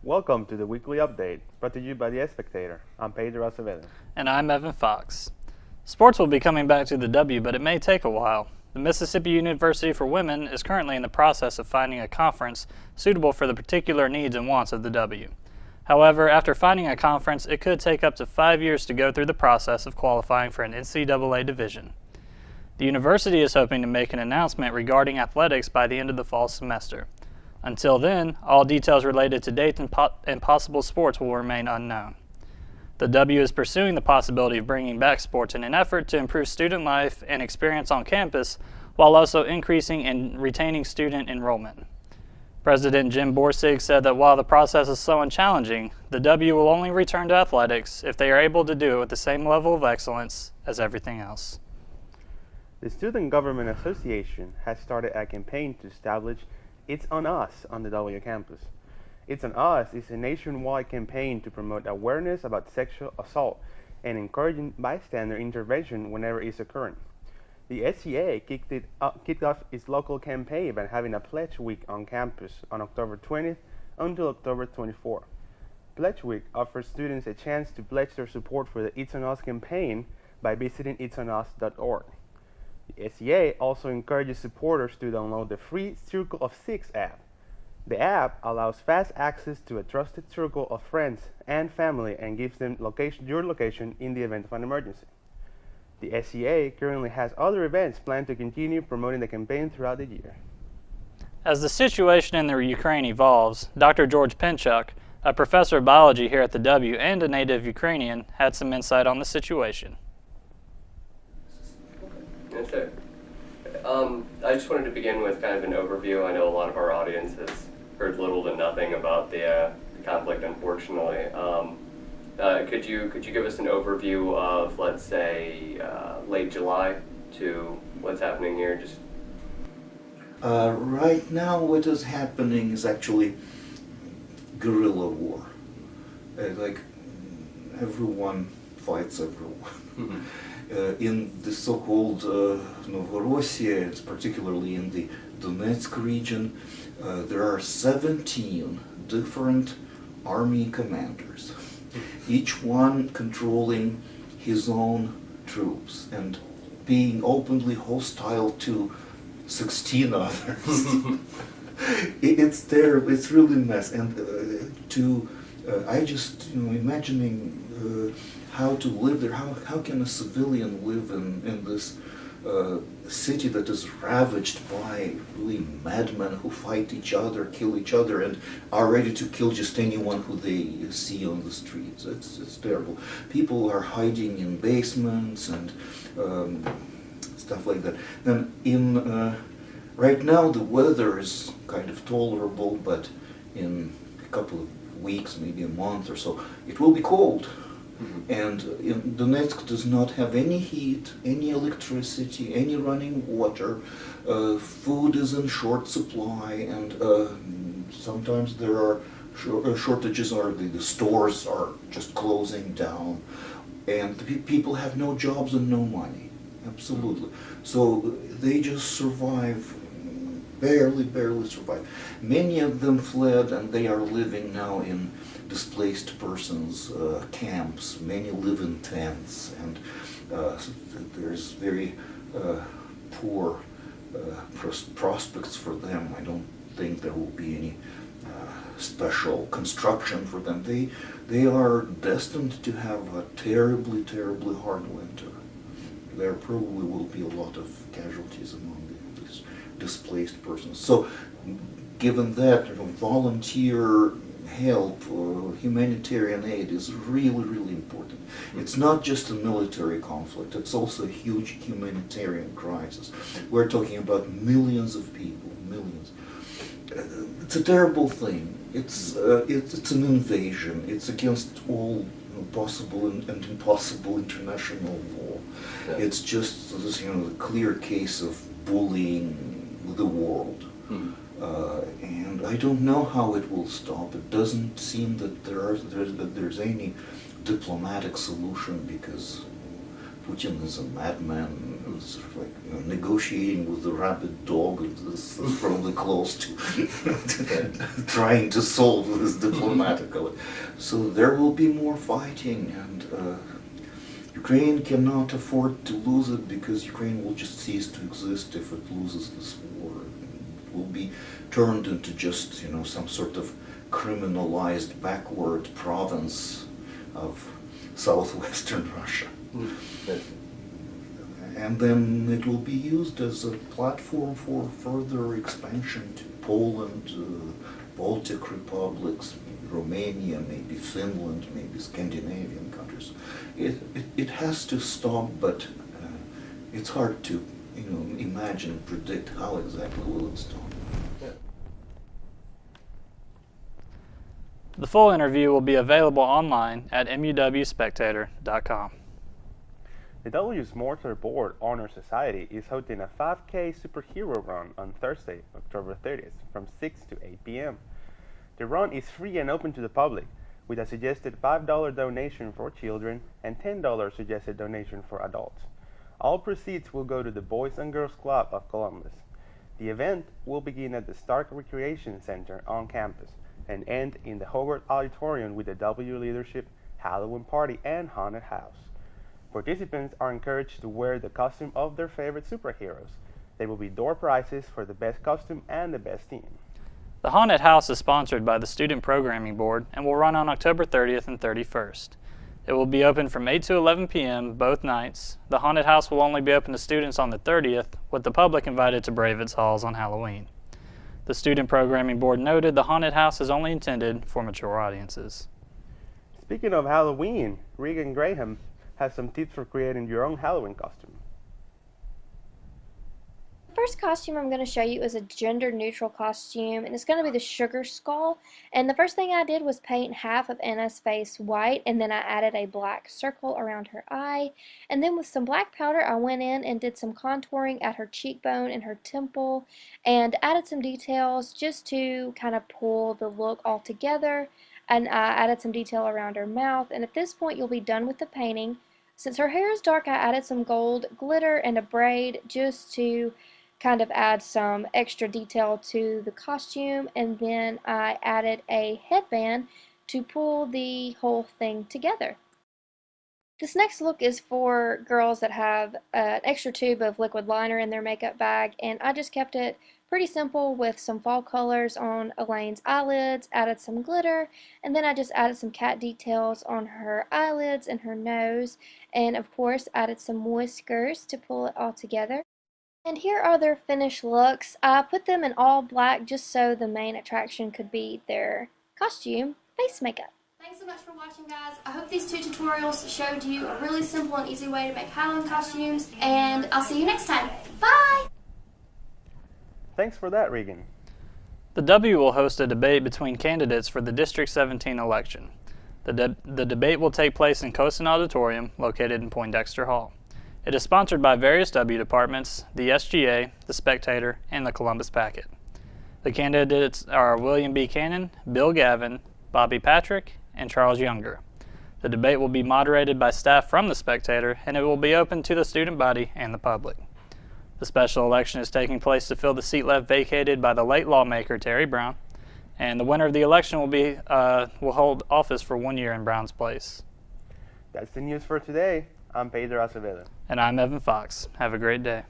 Welcome to the weekly update, brought to you by the Spectator. I'm Pedro Acevedo. And I'm Evan Fox. Sports will be coming back to the W, but it may take a while. The Mississippi University for Women is currently in the process of finding a conference suitable for the particular needs and wants of the W. However, after finding a conference, it could take up to 5 years to go through the process of qualifying for an NCAA division. The university is hoping to make an announcement regarding athletics by the end of the fall semester. Until then, all details related to dates and possible sports will remain unknown. The W is pursuing the possibility of bringing back sports in an effort to improve student life and experience on campus while also increasing and retaining student enrollment. President Jim Borsig said that while the process is slow and challenging, the W will only return to athletics if they are able to do it with the same level of excellence as everything else. The Student Government Association has started a campaign to establish It's on Us on the W campus. It's on Us is a nationwide campaign to promote awareness about sexual assault and encouraging bystander intervention whenever it's occurring. The SCA kicked off its local campaign by having a pledge week on campus on October 20th until October 24th. Pledge Week offers students a chance to pledge their support for the It's on Us campaign by visiting itsonus.org. The SCA also encourages supporters to download the free Circle of Six app. The app allows fast access to a trusted circle of friends and family and gives them your location in the event of an emergency. The SCA currently has other events planned to continue promoting the campaign throughout the year. As the situation in the Ukraine evolves, Dr. George Pinchuk, a professor of biology here at the W and a native Ukrainian, had some insight on the situation. Yes, sir. I just wanted to begin with kind of an overview. I know a lot of our audience has heard little to nothing about the conflict, unfortunately. Could you give us an overview of, let's say, late July to what's happening here? Right now, what is happening is actually guerrilla war. Like everyone fights everyone. Mm-hmm. In the so-called Novorossiya, particularly in the Donetsk region, there are 17 different army commanders, each one controlling his own troops and being openly hostile to 16 others. It's really a mess. And I just imagining how to live there. How can a civilian live in this city that is ravaged by really madmen who fight each other, kill each other, and are ready to kill just anyone who they see on the streets? It's terrible. People are hiding in basements and stuff like that. Then right now the weather is kind of tolerable, but in a couple of weeks, maybe a month or so, it will be cold. Mm-hmm. And Donetsk does not have any heat, any electricity, any running water. Food is in short supply, and sometimes there are shortages, or the stores are just closing down, and the people have no jobs and no money. Absolutely. So they just survive, barely survive. Many of them fled, and they are living now in displaced persons camps. Many live in tents, and there's very poor prospects for them. I don't think there will be any special construction for them. They are destined to have a terribly hard winter. There probably will be a lot of casualties among these displaced persons. So, given that, volunteer help or humanitarian aid is really important. It's not just a military conflict, it's also a huge humanitarian crisis. We're talking about millions of people, millions. It's a terrible thing. It's an invasion. It's against all possible and impossible international law. Yeah. It's just this, the clear case of bullying the world. Mm-hmm. And I don't know how it will stop. It doesn't seem that there's any diplomatic solution, because Putin is a madman sort of like negotiating with the rabid dog is probably close to trying to solve this diplomatically. So there will be more fighting, and Ukraine cannot afford to lose it, because Ukraine will just cease to exist if it loses this war. It will be turned into just, some sort of criminalized backward province of southwestern Russia. And then it will be used as a platform for further expansion to Poland, Baltic republics, Romania, maybe Finland, maybe Scandinavian countries. It has to stop, but it's hard to imagine, predict how exactly will it stop. The full interview will be available online at muwspectator.com. The W's Mortar Board Honor Society is hosting a 5K superhero run on Thursday, October 30th from 6 to 8 p.m. The run is free and open to the public, with a suggested $5 donation for children and $10 suggested donation for adults. All proceeds will go to the Boys and Girls Club of Columbus. The event will begin at the Stark Recreation Center on campus and end in the Hogwarts Auditorium with the W Leadership, Halloween Party, and Haunted House. Participants are encouraged to wear the costume of their favorite superheroes. There will be door prizes for the best costume and the best team. The Haunted House is sponsored by the Student Programming Board and will run on October 30th and 31st. It will be open from 8 to 11 p.m. both nights. The Haunted House will only be open to students on the 30th, with the public invited to brave its halls on Halloween. The Student Programming Board noted the Haunted House is only intended for mature audiences. Speaking of Halloween, Regan Graham has some tips for creating your own Halloween costume. The first costume I'm going to show you is a gender-neutral costume, and it's going to be the Sugar Skull. And the first thing I did was paint half of Anna's face white, and then I added a black circle around her eye. And then with some black powder, I went in and did some contouring at her cheekbone and her temple, and added some details just to kind of pull the look all together. And I added some detail around her mouth, and at this point you'll be done with the painting. Since her hair is dark, I added some gold glitter and a braid just to kind of add some extra detail to the costume, and then I added a headband to pull the whole thing together. This next look is for girls that have an extra tube of liquid liner in their makeup bag, and I just kept it pretty simple with some fall colors on Elaine's eyelids, added some glitter, and then I just added some cat details on her eyelids and her nose, and of course added some whiskers to pull it all together. And here are their finished looks. I put them in all black just so the main attraction could be their costume face makeup. Thanks so much for watching, guys. I hope these two tutorials showed you a really simple and easy way to make Halloween costumes, and I'll see you next time. Bye! Thanks for that, Regan. The W will host a debate between candidates for the District 17 election. The debate will take place in Cosin Auditorium, located in Poindexter Hall. It is sponsored by various W departments, the SGA, the Spectator, and the Columbus Packet. The candidates are William B. Cannon, Bill Gavin, Bobby Patrick, and Charles Younger. The debate will be moderated by staff from the Spectator, and it will be open to the student body and the public. The special election is taking place to fill the seat left vacated by the late lawmaker Terry Brown, and the winner of the election will hold office for 1 year in Brown's place. That's the news for today. I'm Pedro Acevedo. And I'm Evan Fox. Have a great day.